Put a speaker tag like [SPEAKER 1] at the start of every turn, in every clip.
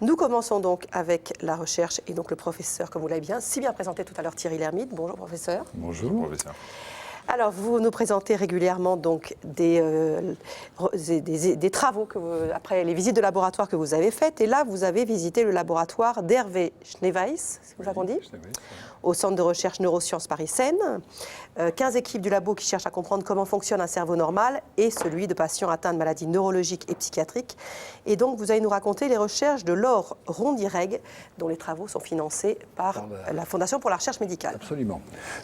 [SPEAKER 1] Nous commençons donc avec la recherche et donc le professeur, comme vous l'avez si bien présenté tout à l'heure, Thierry Lhermitte. Bonjour professeur.
[SPEAKER 2] Bonjour professeur.
[SPEAKER 1] Alors, vous nous présentez régulièrement donc des travaux après les visites de laboratoire que vous avez faites. Et là, vous avez visité le laboratoire d'Hervé Schneeweiss, c'est vous l'avez dit, au Centre de recherche neurosciences Paris-Seine. 15 équipes du labo qui cherchent à comprendre comment fonctionne un cerveau normal et celui de patients atteints de maladies neurologiques et psychiatriques. Et donc, vous allez nous raconter les recherches de Laure Rondireg, dont les travaux sont financés par la Fondation pour la recherche médicale.
[SPEAKER 2] Absolument.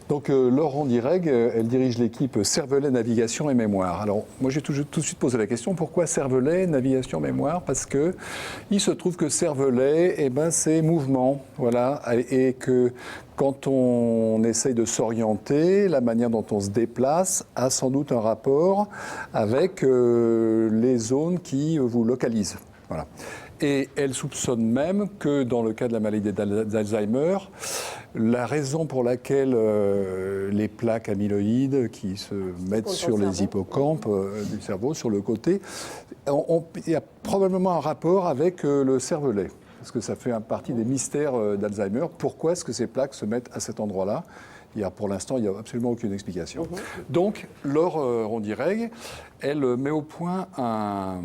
[SPEAKER 2] Donc, Laure Rondireg, elle dirige l'équipe Cervelet, Navigation et Mémoire. Alors, moi, j'ai tout de suite posé la question, pourquoi Cervelet, Navigation, Mémoire? Parce que il se trouve que Cervelet, c'est mouvement, voilà, et que quand on essaye de s'orienter, la manière dont on se déplace a sans doute un rapport avec les zones qui vous localisent. Voilà. Et elle soupçonne même que dans le cas de la maladie d'Alzheimer, la raison pour laquelle les plaques amyloïdes qui se mettent sur les hippocampes du cerveau, sur le côté, il y a probablement un rapport avec le cervelet. Parce que ça fait partie des mystères d'Alzheimer. Pourquoi est-ce que ces plaques se mettent à cet endroit-là? Pour l'instant, il n'y a absolument aucune explication. Donc, Laure Rondireg, elle met au point un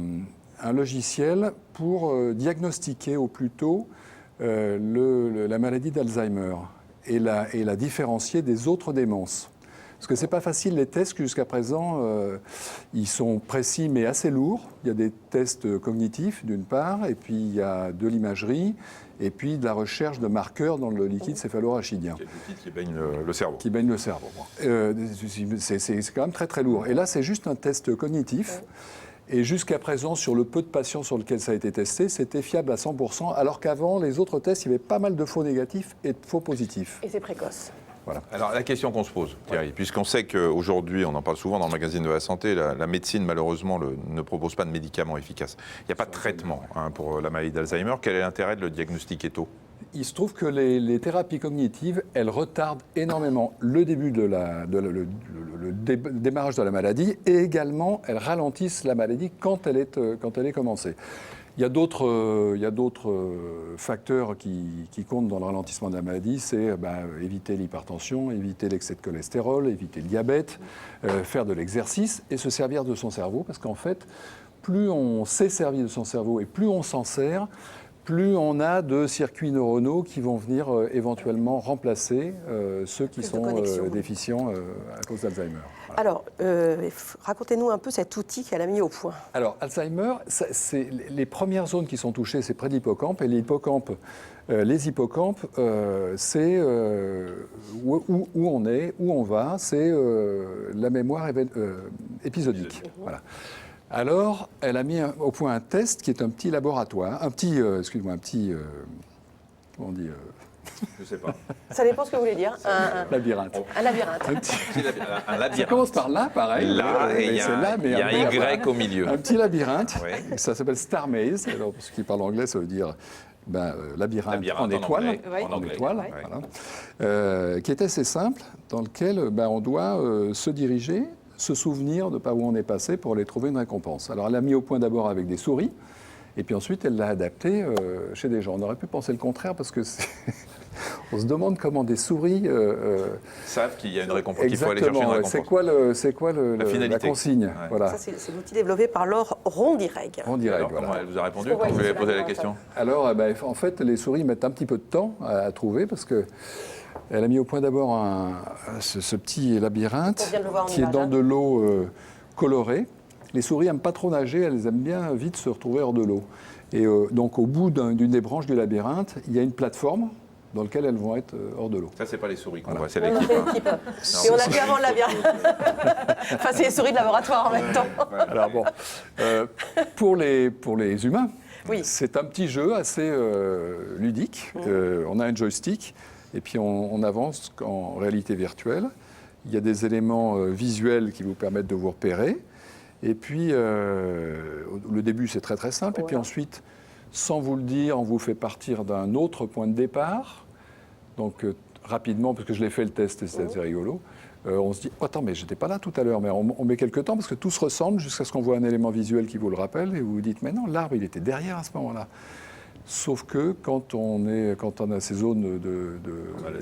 [SPEAKER 2] logiciel pour diagnostiquer au plus tôt la maladie d'Alzheimer et la différencier des autres démences. Parce que ce n'est pas facile, les tests jusqu'à présent, ils sont précis mais assez lourds. Il y a des tests cognitifs d'une part, et puis il y a de l'imagerie, et puis de la recherche de marqueurs dans le liquide céphalorachidien.
[SPEAKER 3] Qui baigne le cerveau.
[SPEAKER 2] Qui baigne le cerveau. C'est quand même très très lourd. Et là, c'est juste un test cognitif. Et jusqu'à présent, sur le peu de patients sur lesquels ça a été testé, c'était fiable à 100%, alors qu'avant, les autres tests, il y avait pas mal de faux négatifs et de faux positifs.
[SPEAKER 1] Et c'est précoce.
[SPEAKER 3] Voilà. Alors la question qu'on se pose, Thierry, puisqu'on sait qu'aujourd'hui, on en parle souvent dans le magazine de la santé, la médecine malheureusement ne propose pas de médicaments efficaces. Il n'y a pas de traitement pour la maladie d'Alzheimer. Quel est l'intérêt de le diagnostiquer tôt?
[SPEAKER 2] Il se trouve que les thérapies cognitives, elles retardent énormément le début le démarrage de la maladie et également elles ralentissent la maladie quand elle est commencée. Il y a d'autres facteurs qui comptent dans le ralentissement de la maladie, c'est éviter l'hypertension, éviter l'excès de cholestérol, éviter le diabète, faire de l'exercice et se servir de son cerveau, parce qu'en fait, plus on sait servir de son cerveau et plus on s'en sert, plus on a de circuits neuronaux qui vont venir éventuellement remplacer ceux qui sont déficients à cause d'Alzheimer. Voilà.
[SPEAKER 1] Alors, racontez-nous un peu cet outil qu'elle a mis au point.
[SPEAKER 2] Alors, Alzheimer, les premières zones qui sont touchées, c'est près de l'hippocampe. Et les hippocampes, c'est où on est, où on va, c'est la mémoire épisodique. Voilà. Alors, elle a mis au point un test qui est un petit laboratoire, comment on dit
[SPEAKER 3] Je ne sais pas.
[SPEAKER 1] Ça dépend ce que vous voulez dire. Un
[SPEAKER 2] labyrinthe.
[SPEAKER 1] Un labyrinthe.
[SPEAKER 3] Un labyrinthe.
[SPEAKER 2] Ça commence par là, pareil.
[SPEAKER 3] Là, et il y a un Y au milieu.
[SPEAKER 2] Un petit labyrinthe.
[SPEAKER 3] Oui.
[SPEAKER 2] Ça s'appelle Star Maze. Alors, pour ceux qui parlent anglais, ça veut dire labyrinthe en étoile. En étoile, voilà. Qui est assez simple, dans lequel on doit se diriger, se souvenir de par où on est passé pour aller trouver une récompense. Alors, elle l'a mis au point d'abord avec des souris, et puis ensuite, elle l'a adapté chez des gens. On aurait pu penser le contraire, parce que on se demande comment des souris
[SPEAKER 3] savent qu'il y a une récompense, qu'il faut
[SPEAKER 2] exactement,
[SPEAKER 3] aller chercher une récompense.
[SPEAKER 2] c'est quoi la consigne? Voilà.
[SPEAKER 1] Ça, c'est l'outil développé par Laure Rondireg.
[SPEAKER 2] Alors,
[SPEAKER 3] comment elle vous a répondu quand vous lui avez posé la question?
[SPEAKER 2] Alors, en fait, les souris mettent un petit peu de temps à trouver, parce que elle a mis au point d'abord ce petit labyrinthe qui est dans de l'eau colorée. Les souris n'aiment pas trop nager, elles aiment bien vite se retrouver hors de l'eau. Et donc au bout d'une des branches du labyrinthe, il y a une plateforme dans laquelle elles vont être hors de l'eau.
[SPEAKER 3] Ça, c'est pas les souris qu'on voit, c'est
[SPEAKER 1] On a
[SPEAKER 3] l'équipe.
[SPEAKER 1] fait l'équipe. Et on l'a vu avant le labyrinthe. Enfin, c'est les souris de laboratoire en même temps.
[SPEAKER 2] Alors bon, pour les humains,
[SPEAKER 1] oui.
[SPEAKER 2] C'est un petit jeu assez ludique. On a un joystick. Et puis on avance en réalité virtuelle. Il y a des éléments visuels qui vous permettent de vous repérer. Et puis le début c'est très très simple. Et puis ensuite, sans vous le dire, on vous fait partir d'un autre point de départ. Donc rapidement, parce que je l'ai fait le test et c'était rigolo, on se dit oh, attends, mais j'étais pas là tout à l'heure. Mais on met quelques temps parce que tout se ressemble jusqu'à ce qu'on voit un élément visuel qui vous le rappelle. Et vous vous dites mais non, l'arbre il était derrière à ce moment-là. Sauf que quand on a ces zones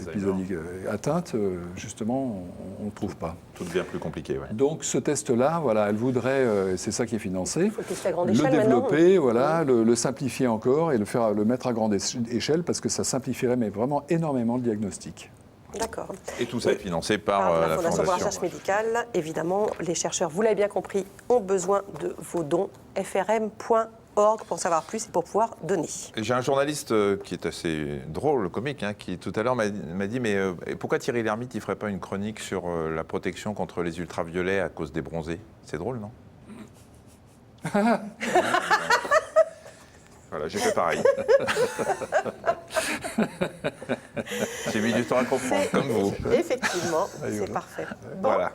[SPEAKER 2] épisodiques atteintes, justement, on ne trouve pas.
[SPEAKER 3] Tout devient plus compliqué. Ouais.
[SPEAKER 2] Donc ce test-là, voilà, elle voudrait, c'est ça qui est financé,
[SPEAKER 1] faut le tester à grande
[SPEAKER 2] le
[SPEAKER 1] échelle
[SPEAKER 2] développer, voilà, le simplifier encore et le mettre à grande échelle parce que ça simplifierait mais vraiment énormément le diagnostic.
[SPEAKER 1] D'accord.
[SPEAKER 3] Et tout ça est financé par
[SPEAKER 1] La
[SPEAKER 3] la
[SPEAKER 1] Fondation pour la
[SPEAKER 3] Fondation.
[SPEAKER 1] recherche médicale. Évidemment, les chercheurs, vous l'avez bien compris, ont besoin de vos dons. frm.org pour savoir plus et pour pouvoir donner.
[SPEAKER 3] J'ai un journaliste qui est assez drôle, comique, hein, qui tout à l'heure m'a dit mais pourquoi Thierry Lhermitte ne ferait pas une chronique sur la protection contre les ultraviolets à cause des bronzés? C'est drôle, non? Voilà, j'ai fait pareil. J'ai mis du temps à comprendre, comme vous.
[SPEAKER 1] Effectivement, c'est parfait. Bon,
[SPEAKER 3] Voilà.